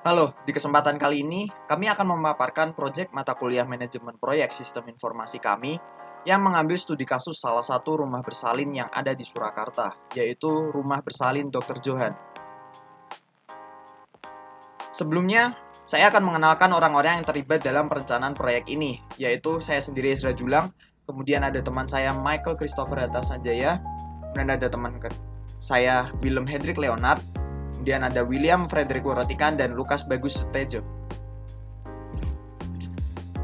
Halo, di kesempatan kali ini kami akan memaparkan proyek mata kuliah manajemen proyek sistem informasi kami yang mengambil studi kasus salah satu rumah bersalin yang ada di Surakarta, yaitu Rumah Bersalin Dr. Johan. Sebelumnya, saya akan mengenalkan orang-orang yang terlibat dalam perencanaan proyek ini, yaitu saya sendiri Ezra Julang, kemudian ada teman saya Michael Christopher Hatta Sanjaya, kemudian ada teman saya Willem Hendrik Leonard, kemudian ada William Frederick Worotikan dan Lukas Bagus Sutejo.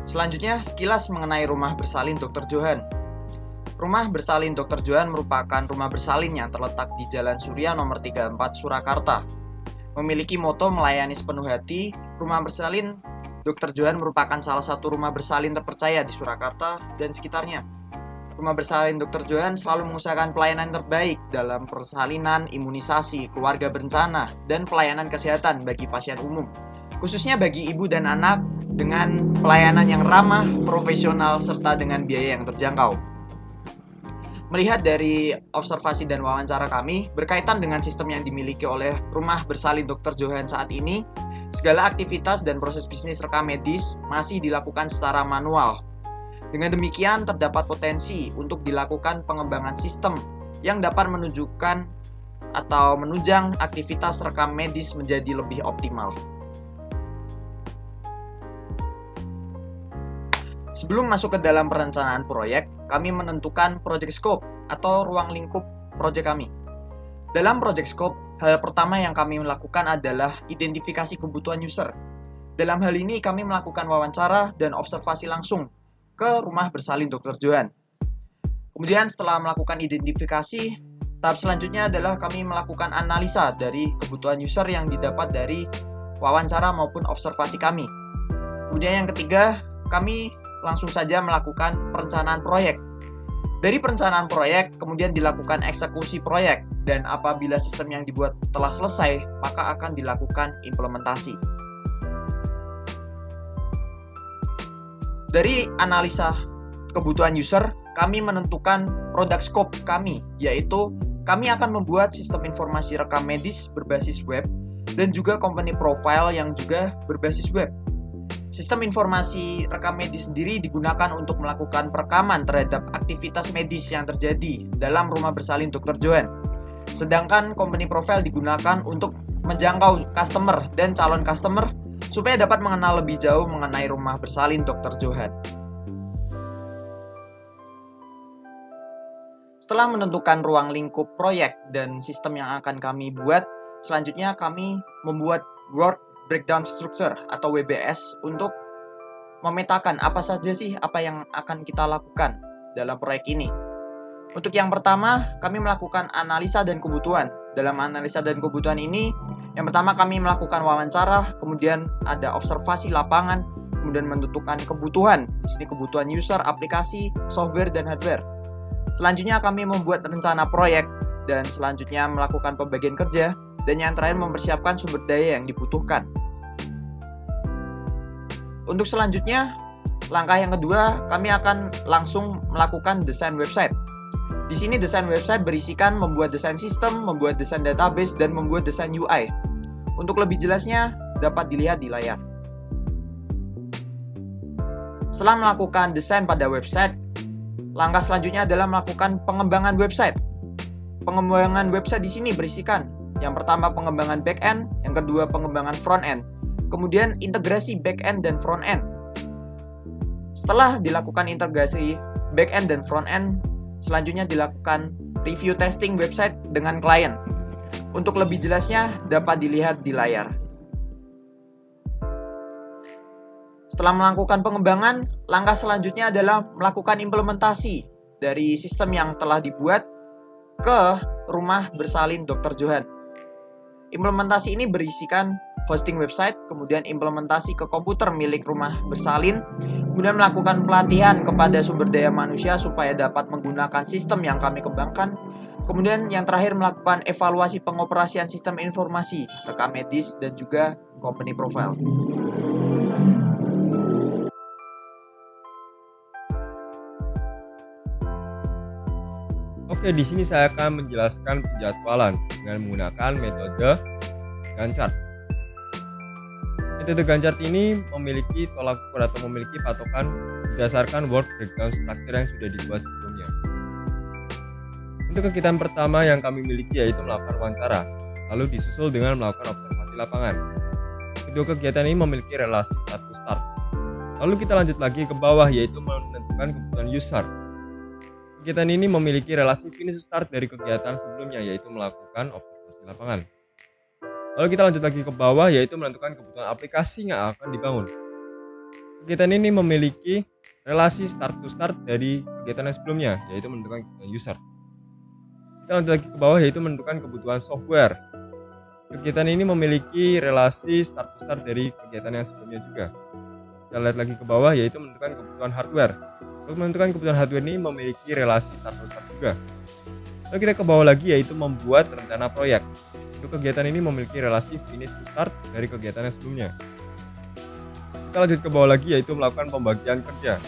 Selanjutnya, sekilas mengenai Rumah Bersalin Dr. Johan. Rumah Bersalin Dr. Johan merupakan rumah bersalin yang terletak di Jalan Surya nomor 34 Surakarta. Memiliki moto melayani sepenuh hati, Rumah Bersalin Dr. Johan merupakan salah satu rumah bersalin terpercaya di Surakarta dan sekitarnya. Rumah Bersalin Dr. Johan selalu mengusahakan pelayanan terbaik dalam persalinan, imunisasi, keluarga berencana, dan pelayanan kesehatan bagi pasien umum, khususnya bagi ibu dan anak dengan pelayanan yang ramah, profesional, serta dengan biaya yang terjangkau. Melihat dari observasi dan wawancara kami berkaitan dengan sistem yang dimiliki oleh Rumah Bersalin Dr. Johan saat ini, segala aktivitas dan proses bisnis rekam medis masih dilakukan secara manual. Dengan demikian, terdapat potensi untuk dilakukan pengembangan sistem yang dapat menunjukkan atau menunjang aktivitas rekam medis menjadi lebih optimal. Sebelum masuk ke dalam perencanaan proyek, kami menentukan project scope atau ruang lingkup proyek kami. Dalam project scope, hal pertama yang kami lakukan adalah identifikasi kebutuhan user. Dalam hal ini, kami melakukan wawancara dan observasi langsung ke Rumah Bersalin Dr. Johan. Kemudian setelah melakukan identifikasi, tahap selanjutnya adalah kami melakukan analisa dari kebutuhan user yang didapat dari wawancara maupun observasi kami. Kemudian yang ketiga, kami langsung saja melakukan perencanaan proyek. Dari perencanaan proyek, kemudian dilakukan eksekusi proyek, dan apabila sistem yang dibuat telah selesai, maka akan dilakukan implementasi. Dari analisa kebutuhan user, kami menentukan product scope kami, yaitu kami akan membuat sistem informasi rekam medis berbasis web dan juga company profile yang juga berbasis web. Sistem informasi rekam medis sendiri digunakan untuk melakukan perekaman terhadap aktivitas medis yang terjadi dalam Rumah Bersalin Dr. Johan. Sedangkan company profile digunakan untuk menjangkau customer dan calon customer supaya dapat mengenal lebih jauh mengenai Rumah Bersalin Dr. Johan. Setelah menentukan ruang lingkup proyek dan sistem yang akan kami buat, selanjutnya kami membuat Work Breakdown Structure atau WBS untuk memetakan apa saja sih apa yang akan kita lakukan dalam proyek ini. Untuk yang pertama, kami melakukan analisa dan kebutuhan. Dalam analisa dan kebutuhan ini, yang pertama kami melakukan wawancara, kemudian ada observasi lapangan, kemudian menentukan kebutuhan. Di sini kebutuhan user, aplikasi, software, dan hardware. Selanjutnya kami membuat rencana proyek, dan selanjutnya melakukan pembagian kerja, dan yang terakhir mempersiapkan sumber daya yang dibutuhkan. Untuk selanjutnya, langkah yang kedua, kami akan langsung melakukan desain website. Di sini desain website berisikan membuat desain sistem, membuat desain database, dan membuat desain UI. Untuk lebih jelasnya, dapat dilihat di layar. Setelah melakukan desain pada website, langkah selanjutnya adalah melakukan pengembangan website. Pengembangan website di sini berisikan yang pertama pengembangan back-end, yang kedua pengembangan front-end, kemudian integrasi back-end dan front-end. Setelah dilakukan integrasi back-end dan front-end, selanjutnya dilakukan review testing website dengan klien. Untuk lebih jelasnya dapat dilihat di layar. Setelah melakukan pengembangan, langkah selanjutnya adalah melakukan implementasi dari sistem yang telah dibuat ke Rumah Bersalin Dr. Johan. Implementasi ini berisikan hosting website, kemudian implementasi ke komputer milik Rumah Bersalin, kemudian melakukan pelatihan kepada sumber daya manusia supaya dapat menggunakan sistem yang kami kembangkan, kemudian yang terakhir melakukan evaluasi pengoperasian sistem informasi, rekam medis, dan juga company profile. Oke, di sini saya akan menjelaskan penjadwalan dengan menggunakan metode Gantt chart. Metode Gantt chart ini memiliki tolak ukur atau memiliki patokan berdasarkan work breakdown structure yang sudah dibuat sebelumnya. Untuk kegiatan pertama yang kami miliki yaitu melakukan wawancara, lalu disusul dengan melakukan observasi lapangan. Kedua kegiatan ini memiliki relasi start to start. Lalu kita lanjut lagi ke bawah yaitu menentukan kebutuhan user. Kegiatan ini memiliki relasi finish to start dari kegiatan sebelumnya yaitu melakukan observasi lapangan. Lalu kita lanjut lagi ke bawah yaitu menentukan kebutuhan aplikasi yang akan dibangun. Kegiatan ini memiliki relasi start to start dari kegiatan yang sebelumnya yaitu menentukan kebutuhan user. Kita lanjut lagi ke bawah yaitu menentukan kebutuhan software. Kegiatan ini memiliki relasi start to start dari kegiatan yang sebelumnya juga. Kita lihat lagi ke bawah yaitu menentukan kebutuhan hardware. Untuk menentukan kebutuhan hardware ini memiliki relasi start to start juga. Lalu kita ke bawah lagi yaitu membuat rencana proyek. Untuk kegiatan ini memiliki relasi finish to start dari kegiatan yang sebelumnya. Kita lanjut ke bawah lagi yaitu melakukan pembagian kerja.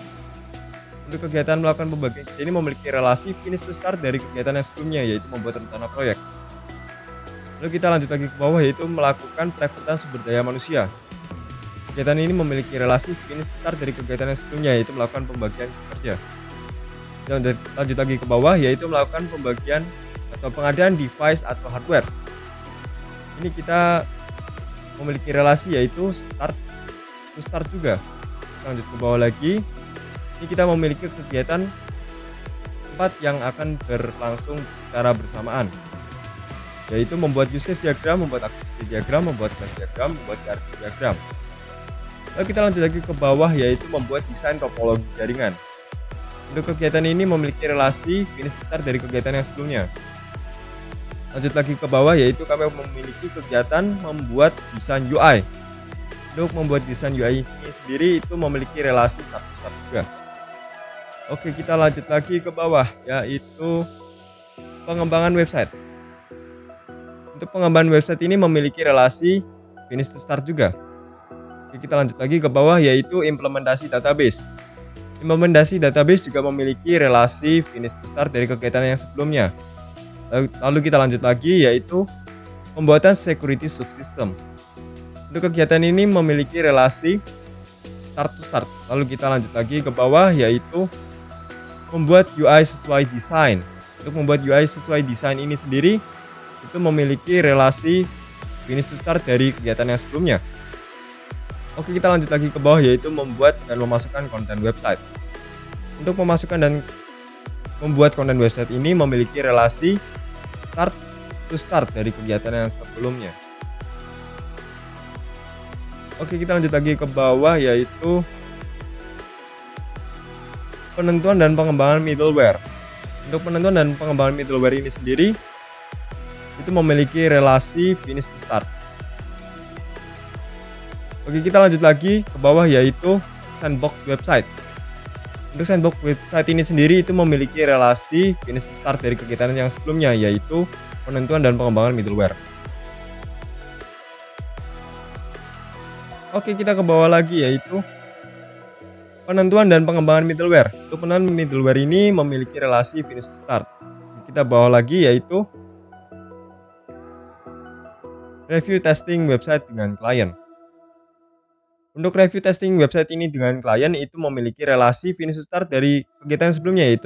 Untuk kegiatan melakukan pembagian kerja ini memiliki relasi finish to start dari kegiatan yang sebelumnya yaitu membuat rencana proyek. Lalu kita lanjut lagi ke bawah yaitu melakukan perekrutan sumber daya manusia. Kegiatan ini memiliki relasi finish to start dari kegiatan yang sebelumnya yaitu melakukan pembagian kerja. Kita lanjut lagi ke bawah yaitu melakukan pembagian atau pengadaan device atau hardware. Ini kita memiliki relasi yaitu start to start juga. Kita lanjut ke bawah lagi. Ini kita memiliki kegiatan 4 yang akan berlangsung secara bersamaan, yaitu membuat use case diagram, membuat activity diagram, membuat class diagram, membuat hierarchy diagram. Lalu kita lanjut lagi ke bawah yaitu membuat desain topologi jaringan. Untuk kegiatan ini memiliki relasi finish start dari kegiatan yang sebelumnya. Lanjut lagi ke bawah yaitu kami memiliki kegiatan membuat desain UI. Untuk membuat desain UI ini sendiri itu memiliki relasi start to start juga. Oke, kita lanjut lagi ke bawah yaitu pengembangan website. Untuk pengembangan website ini memiliki relasi finish to start juga. Oke, kita lanjut lagi ke bawah yaitu implementasi database. Implementasi database juga memiliki relasi finish to start dari kegiatan yang sebelumnya. Lalu kita lanjut lagi yaitu pembuatan security subsystem. Untuk kegiatan ini memiliki relasi start to start. Lalu kita lanjut lagi ke bawah yaitu membuat UI sesuai desain. Untuk membuat UI sesuai desain ini sendiri itu memiliki relasi finish to start dari kegiatan yang sebelumnya. Oke, kita lanjut lagi ke bawah yaitu membuat dan memasukkan konten website. Untuk memasukkan dan membuat konten website ini memiliki relasi start to start dari kegiatan yang sebelumnya. Oke, kita lanjut lagi ke bawah yaitu penentuan dan pengembangan middleware. Untuk penentuan dan pengembangan middleware ini sendiri itu memiliki relasi finish to start. Oke, kita lanjut lagi ke bawah yaitu sandbox website. Untuk sandbox website ini sendiri itu memiliki relasi finish to start dari kegiatan yang sebelumnya yaitu penentuan dan pengembangan middleware. Oke, kita ke bawah lagi yaitu penentuan dan pengembangan middleware. Untuk penentuan middleware ini memiliki relasi finish to start. Kita bawa lagi yaitu review testing website dengan klien. Untuk review testing website ini dengan klien itu memiliki relasi finish to start dari kegiatan sebelumnya yaitu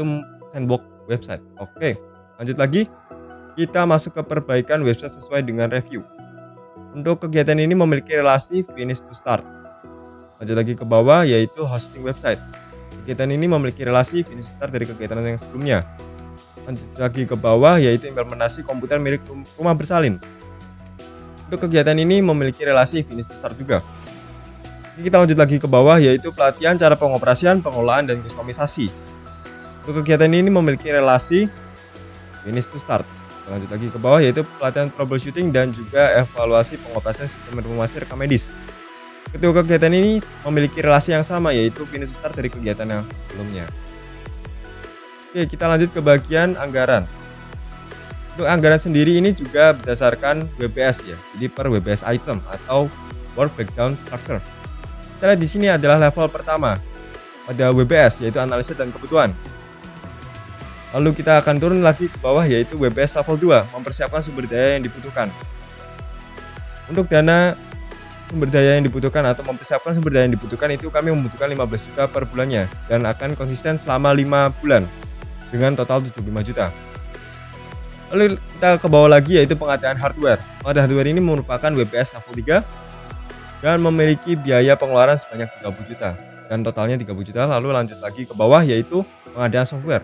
sandbox website. Oke, lanjut lagi. Kita masuk ke perbaikan website sesuai dengan review. Untuk kegiatan ini memiliki relasi finish to start. Lanjut lagi ke bawah yaitu hosting website. Kegiatan ini memiliki relasi finish to start dari kegiatan yang sebelumnya. Lanjut lagi ke bawah yaitu implementasi komputer milik rumah bersalin. Untuk kegiatan ini memiliki relasi finish to start juga. Kita lanjut lagi ke bawah yaitu pelatihan cara pengoperasian, pengelolaan, dan kustomisasi. Untuk kegiatan ini memiliki relasi finish to start. Kita lanjut lagi ke bawah yaitu pelatihan troubleshooting dan juga evaluasi pengoperasian sistem informasi rekam medis. Kedua kegiatan ini memiliki relasi yang sama yaitu finish to start dari kegiatan yang sebelumnya. Oke, kita lanjut ke bagian anggaran. Untuk anggaran sendiri ini juga berdasarkan WBS ya. Jadi per WBS item atau work breakdown structure. Kita lihat di sini adalah level pertama pada WBS yaitu analisis dan kebutuhan. Lalu kita akan turun lagi ke bawah yaitu WBS level 2 mempersiapkan sumber daya yang dibutuhkan. Untuk dana sumber daya yang dibutuhkan atau mempersiapkan sumber daya yang dibutuhkan itu kami membutuhkan 15 juta per bulannya dan akan konsisten selama 5 bulan dengan total 75 juta. Lalu kita ke bawah lagi yaitu pengadaan hardware. Pengadaan hardware ini merupakan WPS level 3 dan memiliki biaya pengeluaran sebanyak 30 juta dan totalnya 30 juta. Lalu lanjut lagi ke bawah yaitu pengadaan software.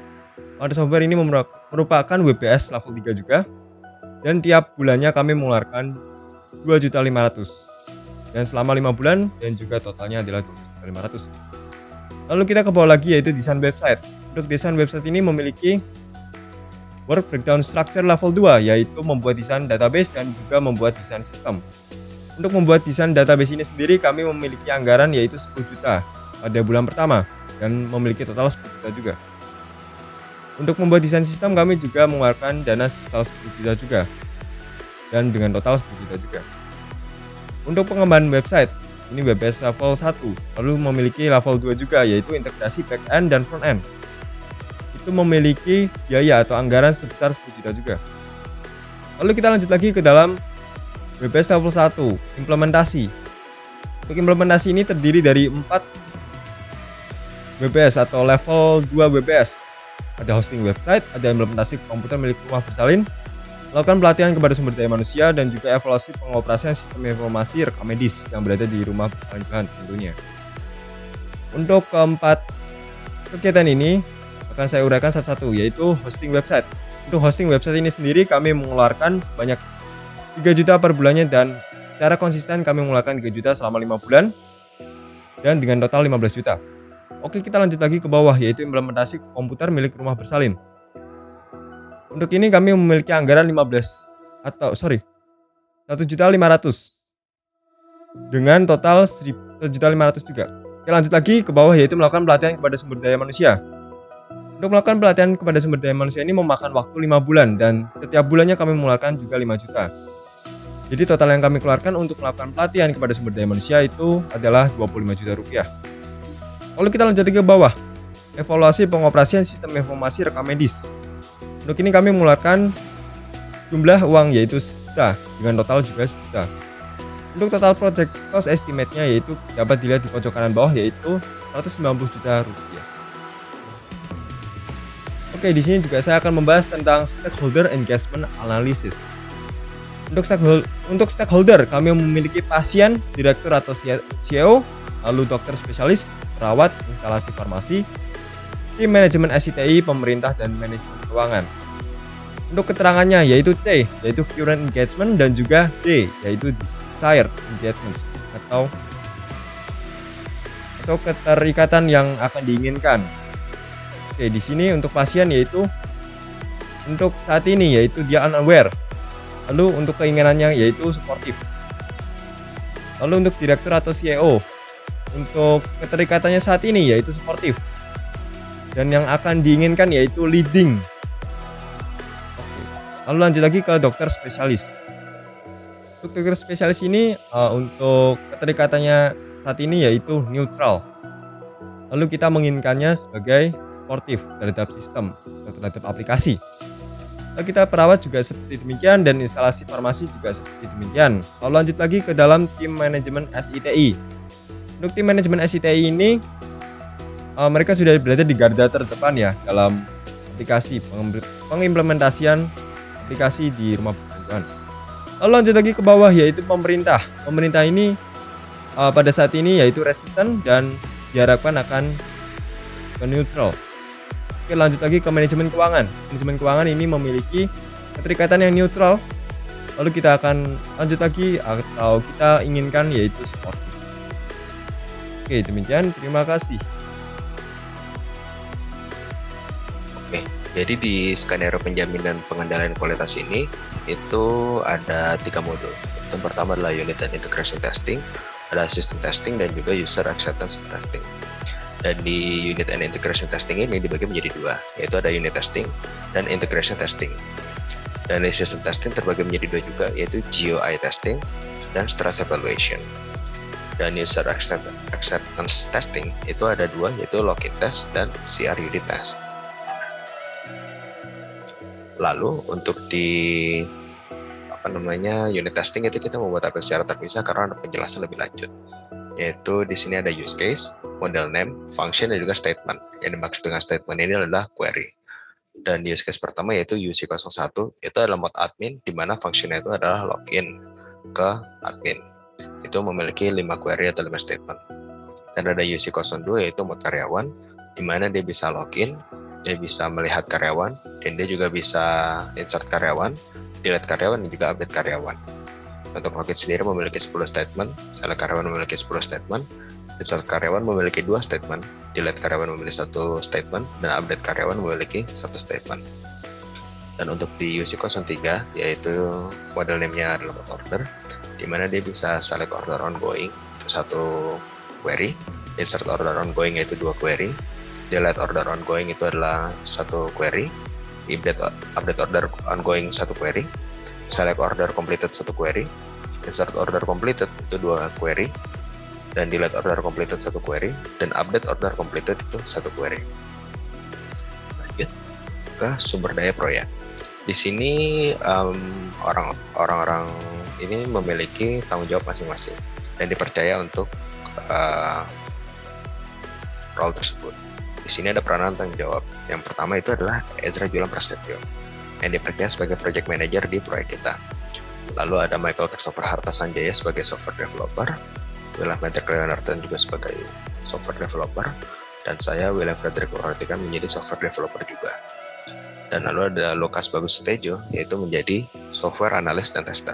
Pengadaan software ini merupakan WPS level 3 juga dan tiap bulannya kami mengeluarkan 2.500.000 dan selama 5 bulan dan juga totalnya adalah 12.500.000. Lalu kita ke bawah lagi yaitu desain website. Untuk desain website ini memiliki work breakdown structure level 2 yaitu membuat desain database dan juga membuat desain sistem. Untuk membuat desain database ini sendiri kami memiliki anggaran yaitu 10 juta pada bulan pertama dan memiliki total 10 juta juga. Untuk membuat desain sistem kami juga mengeluarkan dana sebesar 10 juta juga dan dengan total 10 juta juga. Untuk pengembangan website, ini WPS level 1, lalu memiliki level 2 juga yaitu integrasi back end dan front end. Itu memiliki biaya atau anggaran sebesar 10 juta juga. Lalu kita lanjut lagi ke dalam WPS level 1, implementasi. Untuk implementasi ini terdiri dari 4 WPS atau level 2 WPS. Ada hosting website, ada implementasi komputer milik rumah bersalin, lakukan pelatihan kepada sumber daya manusia dan juga evaluasi pengoperasian sistem informasi rekam medis yang berada di rumah bersalin tentunya. Untuk keempat kegiatan ini akan saya uraikan satu-satu yaitu hosting website. Untuk hosting website ini sendiri kami mengeluarkan sebanyak 3 juta per bulannya dan secara konsisten kami mengeluarkan 3 juta selama 5 bulan dan dengan total 15 juta. Oke, kita lanjut lagi ke bawah yaitu implementasi komputer milik rumah bersalin. Untuk ini kami memiliki anggaran 1.500.000 dengan total 1.500.000 juga. Oke, lanjut lagi ke bawah yaitu melakukan pelatihan kepada sumber daya manusia. Untuk melakukan pelatihan kepada sumber daya manusia ini memakan waktu 5 bulan dan setiap bulannya kami mengeluarkan juga 5 juta. Jadi total yang kami keluarkan untuk melakukan pelatihan kepada sumber daya manusia itu adalah 25 juta rupiah. Lalu kita lanjut ke bawah, evaluasi pengoperasian sistem informasi rekam medis. Untuk ini kami mengeluarkan jumlah uang yaitu 1 juta dengan total juga 1 juta. Untuk total project cost estimate-nya yaitu dapat dilihat di pojok kanan bawah yaitu 190 juta rupiah. Oke, di sini juga saya akan membahas tentang stakeholder engagement analysis. Untuk stakeholder kami memiliki pasien, direktur atau CEO, lalu dokter spesialis, perawat, instalasi farmasi, tim manajemen SITI, pemerintah, dan manajemen keuangan. Untuk keterangannya yaitu C, yaitu current engagement, dan juga D, yaitu desired engagement atau keterikatan yang akan diinginkan. Oke, di sini untuk pasien yaitu untuk saat ini yaitu dia unaware. Lalu untuk keinginannya yaitu supportive. Lalu untuk direktur atau CEO, untuk keterikatannya saat ini yaitu supportive. Dan yang akan diinginkan yaitu leading. Oke. Lalu lanjut lagi ke dokter spesialis. Untuk dokter spesialis ini untuk keterikatannya saat ini yaitu neutral. Lalu kita menginginkannya sebagai supportive terhadap sistem atau terhadap aplikasi. Lalu kita perawat juga seperti demikian dan instalasi farmasi juga seperti demikian. Lalu lanjut lagi ke dalam tim manajemen SITI. Untuk tim manajemen SITI ini mereka sudah berada di garda terdepan ya dalam aplikasi pengimplementasian aplikasi di rumah perbankan. Lalu lanjut lagi ke bawah yaitu pemerintah. Pemerintah ini pada saat ini yaitu resisten dan diharapkan akan neutral. Oke, lanjut lagi ke manajemen keuangan. Manajemen keuangan ini memiliki keterikatan yang neutral. Lalu kita akan lanjut lagi atau kita inginkan yaitu support. Oke, demikian. Terima kasih. Jadi di skenario penjaminan pengendalian kualitas ini itu ada 3 modul. Yang pertama adalah unit and integration testing, ada system testing dan juga user acceptance testing. Dan di unit and integration testing ini dibagi menjadi 2, yaitu ada unit testing dan integration testing. Dan di system testing terbagi menjadi 2 juga, yaitu GUI testing dan stress evaluation. Dan user acceptance testing itu ada 2, yaitu login test dan CR unit test. Lalu untuk di unit testing itu kita membuat tabel secara terpisah karena ada penjelasan lebih lanjut. Yaitu di sini ada use case, model name, function, dan juga statement. Yang dimaksud dengan statement ini adalah query. Dan use case pertama yaitu UC01, itu adalah mode admin, di mana fungsinya itu adalah login ke admin. Itu memiliki 5 query atau 5 statement. Dan ada UC02 yaitu mode karyawan, di mana dia bisa login, dia bisa melihat karyawan, dan dia juga bisa insert karyawan, delete karyawan, dan juga update karyawan. Untuk login sendiri memiliki 10 statement, select karyawan memiliki 10 statement, insert karyawan memiliki 2 statement, delete karyawan memiliki 1 statement, dan update karyawan memiliki 1 statement. Dan untuk di UC03 yaitu model name-nya adalah mode order, di mana dia bisa select order ongoing itu 1 query, insert order ongoing yaitu 2 query, delete order ongoing itu adalah 1 query, update order ongoing 1 query, select order completed 1 query, insert order completed itu 2 query, dan delete order completed 1 query, dan update order completed itu 1 query. Lanjut ke sumber daya proyek. Di sini orang-orang ini memiliki tanggung jawab masing-masing dan dipercaya untuk role tersebut. Di sini ada peranan tanggung jawab. Yang pertama itu adalah Ezra Julang Prasetyo yang dipercaya sebagai project manager di proyek kita. Lalu ada Michael Christopher Harta Sanjaya sebagai software developer, William Frederick Leonardo juga sebagai software developer, dan saya William Frederick Leonardo menjadi software developer juga. Dan lalu ada Lukas Bagus Sutejo yaitu menjadi software analis dan tester.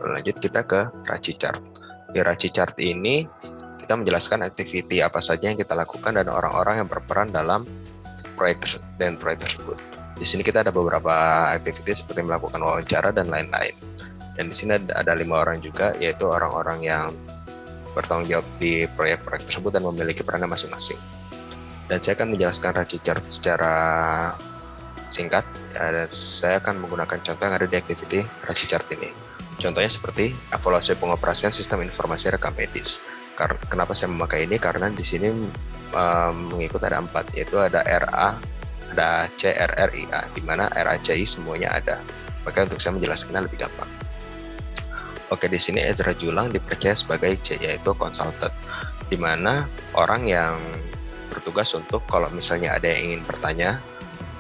Lanjut kita ke Raci Chart. Di Raci Chart ini kita menjelaskan activity apa saja yang kita lakukan dan orang-orang yang berperan dalam proyek tersebut. Di sini kita ada beberapa activity seperti melakukan wawancara dan lain-lain. Dan di sini ada 5 orang juga, yaitu orang-orang yang bertanggung jawab di proyek-proyek tersebut dan memiliki perannya masing-masing. Dan saya akan menjelaskan Raci Chart secara singkat. Saya akan menggunakan contoh yang ada di activity Raci Chart ini. Contohnya seperti evaluasi pengoperasian sistem informasi rekam medis. Kenapa saya memakai ini? Karena di sini mengikut ada 4, yaitu ada RA, ada C, RR, IA, di mana RACI semuanya ada. Maka untuk saya menjelaskannya lebih gampang. Oke, di sini Ezra Julang dipercaya sebagai C, yaitu consultant, di mana orang yang bertugas untuk kalau misalnya ada yang ingin bertanya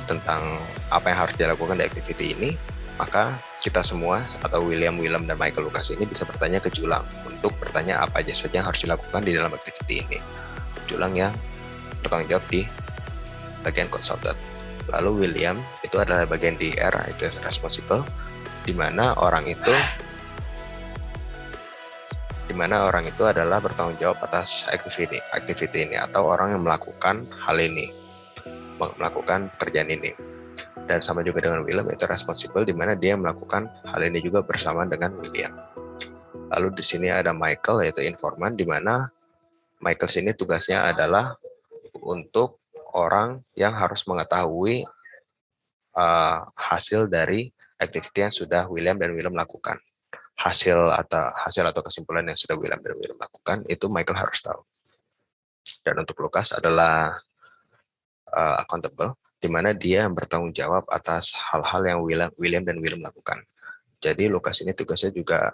tentang apa yang harus dilakukan di activity ini, maka kita semua atau William, dan Michael Lucas ini bisa bertanya ke Julang untuk bertanya apa aja saja yang harus dilakukan di dalam activity ini. Julang yang bertanggung jawab di bagian consultant. Lalu William itu adalah bagian DR, itu responsible, di mana orang itu adalah bertanggung jawab atas activity ini atau orang yang melakukan hal ini, melakukan pekerjaan ini. Dan sama juga dengan William, itu responsible, di mana dia melakukan hal ini juga bersama dengan William. Lalu di sini ada Michael, yaitu informan, di mana Michael sini tugasnya adalah untuk orang yang harus mengetahui hasil dari activity yang sudah William dan William lakukan. Hasil atau kesimpulan yang sudah William dan William lakukan itu Michael harus tahu. Dan untuk Lucas adalah accountable, di mana dia yang bertanggung jawab atas hal-hal yang William dan William lakukan. Jadi Lucas ini tugasnya juga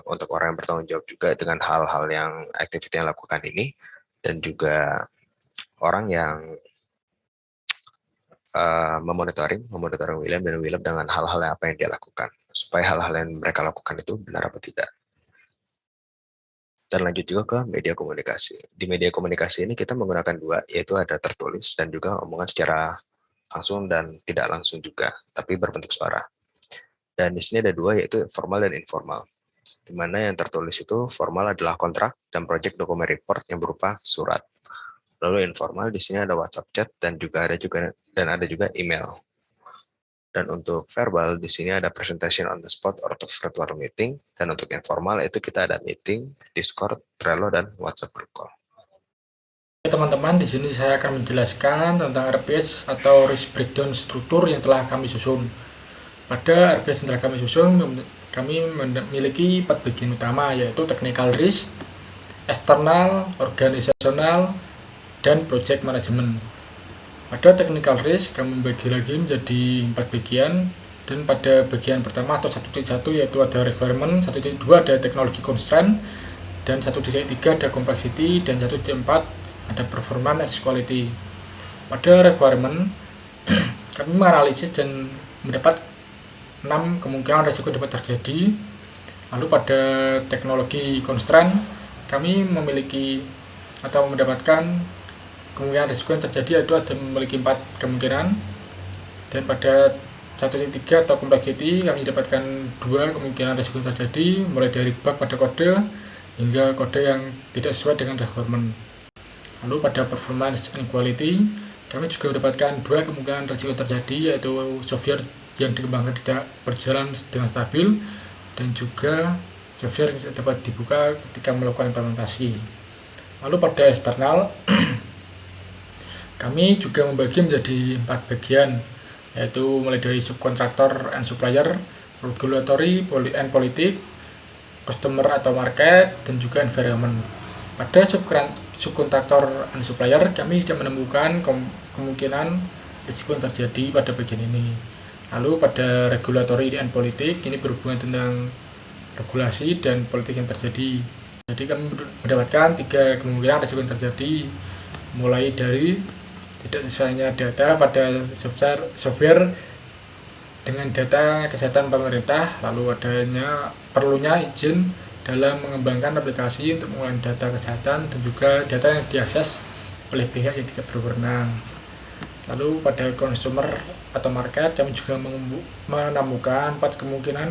untuk orang yang bertanggung jawab juga dengan hal-hal yang activity yang lakukan ini, dan juga orang yang memonitoring William dan William dengan hal-hal yang apa yang dia lakukan, supaya hal-hal yang mereka lakukan itu benar apa tidak. Dan lanjut juga ke media komunikasi. Di media komunikasi ini kita menggunakan 2, yaitu ada tertulis dan juga omongan secara langsung dan tidak langsung juga, tapi berbentuk suara. Dan di sini ada 2, yaitu formal dan informal. Di mana yang tertulis itu formal adalah kontrak dan project dokumen report yang berupa surat. Lalu informal di sini ada WhatsApp chat dan ada juga email. Dan untuk verbal di sini ada presentation on the spot or virtual meeting, dan untuk informal itu kita ada meeting, Discord, Trello, dan WhatsApp group call. Teman-teman, di sini saya akan menjelaskan tentang RPS atau risk breakdown struktur yang telah kami susun. Pada RPS yang telah kami susun, kami memiliki 4 bagian utama, yaitu technical risk, eksternal, organisasional, dan project management. Pada technical risk kami membagi lagi menjadi 4 bagian, Dan pada bagian pertama atau 1.1 yaitu ada requirement, 1.2 ada teknologi constraint, dan 1.3 ada complexity, dan 1.4 ada performance quality. Pada requirement kami menganalisis dan mendapat 6 kemungkinan risiko dapat terjadi. Lalu pada teknologi constraint kami memiliki atau mendapatkan kemungkinan risiko yang terjadi yaitu ada memiliki 4 kemungkinan. Dan pada 1.3 atau complexity kami dapatkan 2 kemungkinan risiko terjadi, mulai dari bug pada kode hingga kode yang tidak sesuai dengan requirement. Lalu pada performance and quality kami juga mendapatkan 2 kemungkinan risiko terjadi, yaitu software yang dikembangkan tidak berjalan dengan stabil dan juga software yang tidak dapat dibuka ketika melakukan implementasi. Lalu pada eksternal kami juga membagi menjadi 4 bagian, yaitu mulai dari subkontraktor and supplier, regulatory and politik, customer atau market, dan juga environment. Pada subkontraktor and supplier kami tidak menemukan kemungkinan risiko yang terjadi pada bagian ini. Lalu pada regulatory and politik ini berhubungan tentang regulasi dan politik yang terjadi. Jadi kami mendapatkan 3 kemungkinan risiko yang terjadi, mulai dari tidak sesuainya data pada software dengan data kesehatan pemerintah, lalu adanya perlunya izin dalam mengembangkan aplikasi untuk menggunakan data kesehatan, dan juga data yang diakses oleh pihak yang tidak berwenang. Lalu pada consumer atau market kami juga menemukan 4 kemungkinan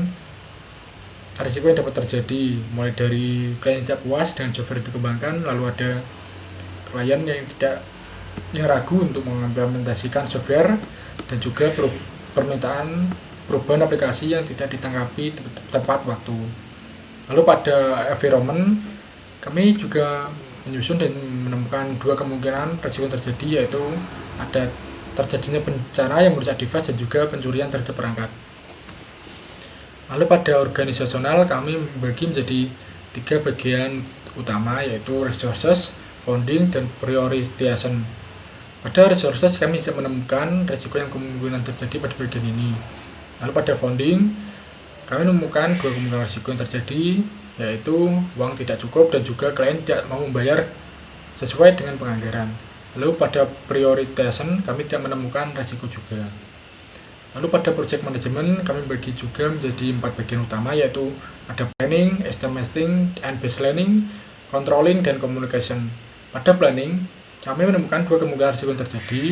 risiko yang dapat terjadi, mulai dari klien tidak puas dengan software yang dikembangkan, lalu ada klien yang ragu untuk mengimplementasikan software, dan juga permintaan perubahan aplikasi yang tidak ditanggapi tepat waktu. Lalu pada environment kami juga menyusun dan menemukan 2 kemungkinan risiko yang terjadi, yaitu ada terjadinya bencana yang merusak device dan juga pencurian terhadap perangkat. Lalu pada organisasional kami membagi menjadi 3 bagian utama, yaitu resources, funding, dan prioritization. Pada resources kami bisa menemukan risiko yang kemungkinan terjadi pada bagian ini. Lalu pada funding kami menemukan 2 kemungkinan risiko yang terjadi, yaitu uang tidak cukup dan juga klien tidak mau membayar sesuai dengan penganggaran. Lalu pada prioritization kami tidak menemukan risiko juga. Lalu pada project management kami bagi juga menjadi 4 bagian utama, yaitu ada planning, estimating, and baselining, controlling, dan communication. Pada planning kami menemukan 2 kemungkinan risiko yang terjadi,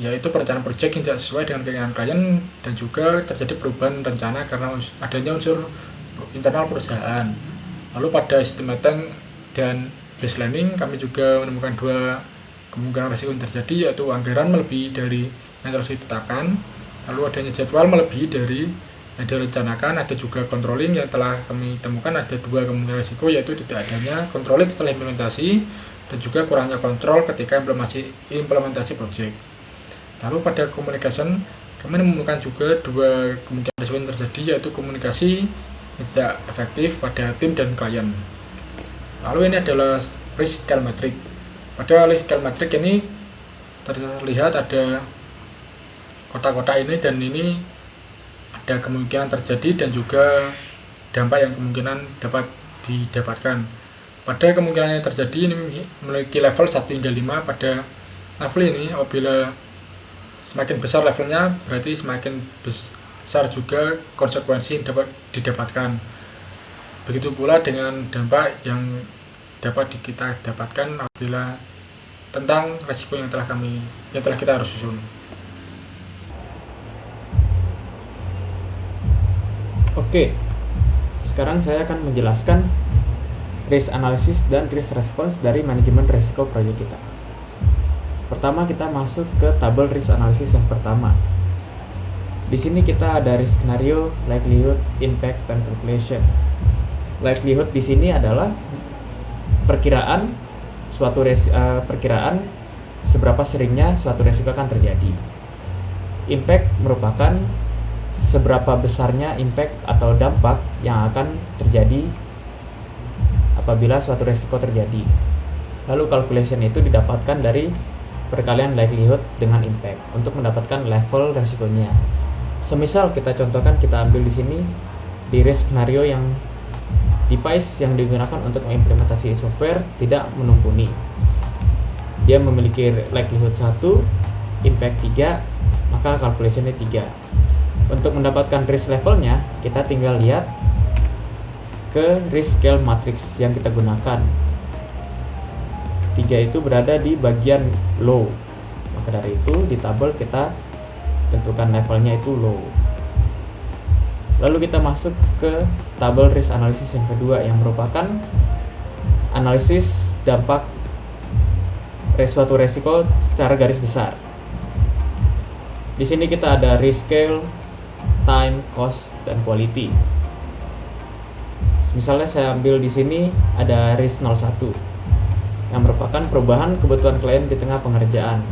yaitu perencanaan proyek yang tidak sesuai dengan keinginan klien, dan juga terjadi perubahan rencana karena adanya unsur internal perusahaan. Lalu pada estimating dan baselining kami juga menemukan 2 kemungkinan risiko yang terjadi, yaitu anggaran melebihi dari yang telah ditetapkan, lalu adanya jadwal melebihi dari yang direncanakan. Ada juga controlling yang telah kami temukan ada 2 kemungkinan risiko, yaitu tidak adanya controlling setelah implementasi dan juga kurangnya kontrol ketika implementasi project. Lalu pada communication kami menemukan juga 2 kemungkinan risiko yang terjadi, yaitu komunikasi yang tidak efektif pada tim dan klien. Lalu ini adalah risk scale metric. Pada risk scale metric ini terlihat ada kotak-kotak ini, dan ini ada kemungkinan terjadi dan juga dampak yang kemungkinan dapat didapatkan. Pada kemungkinan yang terjadi ini memiliki level 1 hingga 5. Pada level ini apabila semakin besar levelnya berarti semakin besar juga konsekuensi yang dapat didapatkan. Begitu pula dengan dampak yang dapat kita dapatkan apabila tentang resiko yang telah kita harus susun. Oke, sekarang saya akan menjelaskan risk analysis dan risk response dari manajemen risiko proyek kita. Pertama kita masuk ke tabel risk analysis yang pertama. Di sini kita ada risk scenario, likelihood, impact, dan calculation. Likelihood di sini adalah perkiraan seberapa seringnya suatu risiko akan terjadi. Impact merupakan seberapa besarnya impact atau dampak yang akan terjadi apabila suatu risiko terjadi. Lalu calculation itu didapatkan dari perkalian likelihood dengan impact untuk mendapatkan level risikonya. Semisal kita contohkan, kita ambil di sini di risk scenario yang device yang digunakan untuk mengimplementasi software tidak menumpuni. Dia memiliki likelihood 1, impact 3, maka calculationnya 3. Untuk mendapatkan risk levelnya, kita tinggal lihat ke risk scale matrix yang kita gunakan. 3 itu berada di bagian low, maka dari itu di tabel kita tentukan levelnya itu low. Lalu kita masuk ke tabel risk analysis yang kedua, yang merupakan analisis dampak suatu resiko secara garis besar. Di sini kita ada risk scale, time, cost, dan quality. Misalnya saya ambil di sini ada risk 01 yang merupakan perubahan kebutuhan klien di tengah pengerjaan.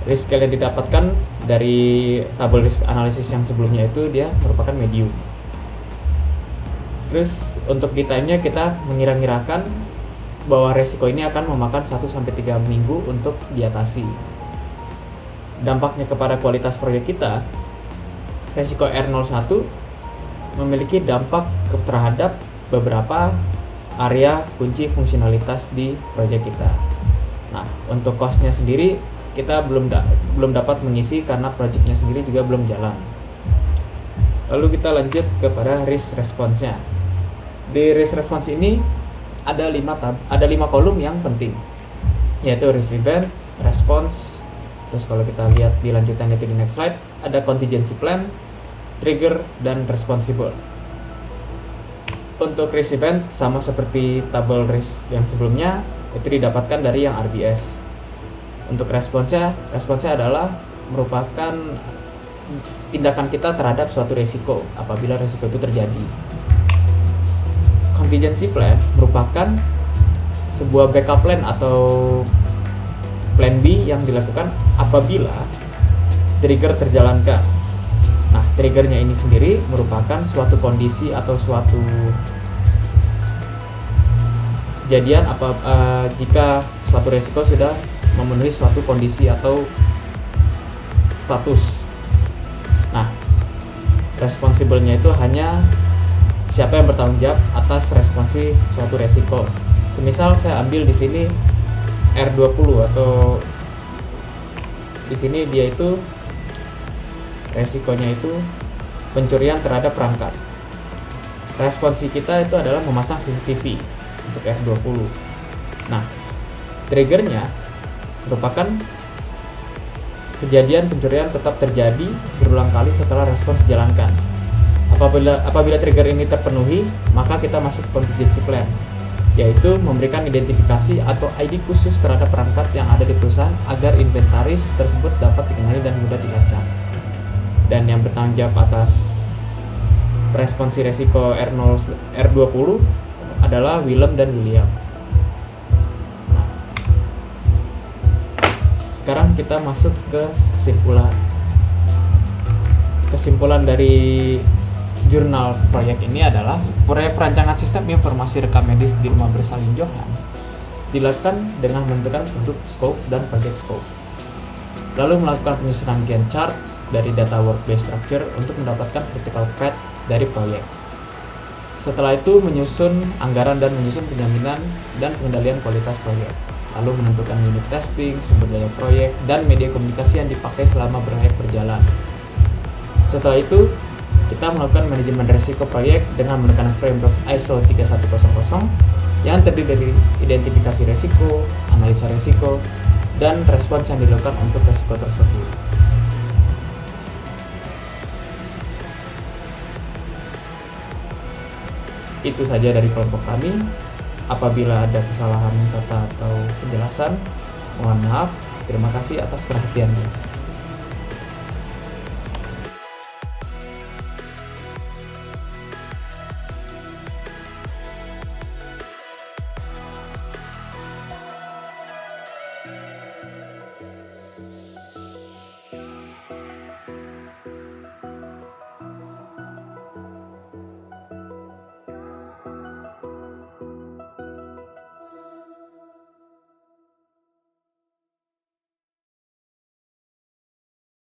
Risk scale yang didapatkan dari tabel risk analysis yang sebelumnya itu dia merupakan medium. Terus untuk di time-nya kita mengira-ngirakan bahwa resiko ini akan memakan 1-3 minggu untuk diatasi. Dampaknya kepada kualitas proyek kita, resiko R01 memiliki dampak terhadap beberapa area kunci fungsionalitas di proyek kita. Nah, untuk cost-nya sendiri kita belum dapat mengisi karena proyeknya sendiri juga belum jalan. Lalu kita lanjut kepada risk response-nya. Di risk response ini ada 5 kolom yang penting, yaitu risk event, response, terus kalau kita lihat di lanjutan itu di next slide, ada contingency plan, trigger, dan responsible. Untuk risk event sama seperti tabel risk yang sebelumnya, itu didapatkan dari yang RBS. Untuk responsnya adalah merupakan tindakan kita terhadap suatu resiko apabila resiko itu terjadi. Contingency plan merupakan sebuah backup plan atau plan B yang dilakukan apabila trigger terjalankan. Nah, triggernya ini sendiri merupakan suatu kondisi atau suatu kejadian jika suatu resiko sudah memenuhi suatu kondisi atau status. Nah, responsible-nya itu hanya siapa yang bertanggung jawab atas responsi suatu resiko. Semisal saya ambil di sini R20 atau di sini dia itu resikonya itu pencurian terhadap perangkat. Responsi kita itu adalah memasang CCTV untuk R20. Nah, triggernya merupakan kejadian pencurian tetap terjadi berulang kali setelah respons dijalankan. Apabila trigger ini terpenuhi, maka kita masuk ke contingency plan, yaitu memberikan identifikasi atau ID khusus terhadap perangkat yang ada di perusahaan agar inventaris tersebut dapat dikenali dan mudah dilacak. Dan yang bertanggung jawab atas responsi resiko R20 adalah Willem dan William. Nah, sekarang kita masuk ke kesimpulan. Kesimpulan dari jurnal proyek ini adalah proyek perancangan sistem informasi rekam medis di rumah bersalin Johan dilakukan dengan menentukan produk scope dan project scope, lalu melakukan penyusunan Gantt chart dari data work-based structure untuk mendapatkan critical path dari proyek. Setelah itu menyusun anggaran dan menyusun penjaminan dan pengendalian kualitas proyek, lalu menentukan unit testing, sumber daya proyek, dan media komunikasi yang dipakai selama proyek berjalan. Setelah itu kita melakukan manajemen risiko proyek dengan menggunakan framework ISO 3100 yang terdiri dari identifikasi risiko, analisa risiko, dan respons yang dilakukan untuk risiko tersebut. Itu saja dari kelompok kami. Apabila ada kesalahan kata atau penjelasan, mohon maaf. Terima kasih atas perhatiannya.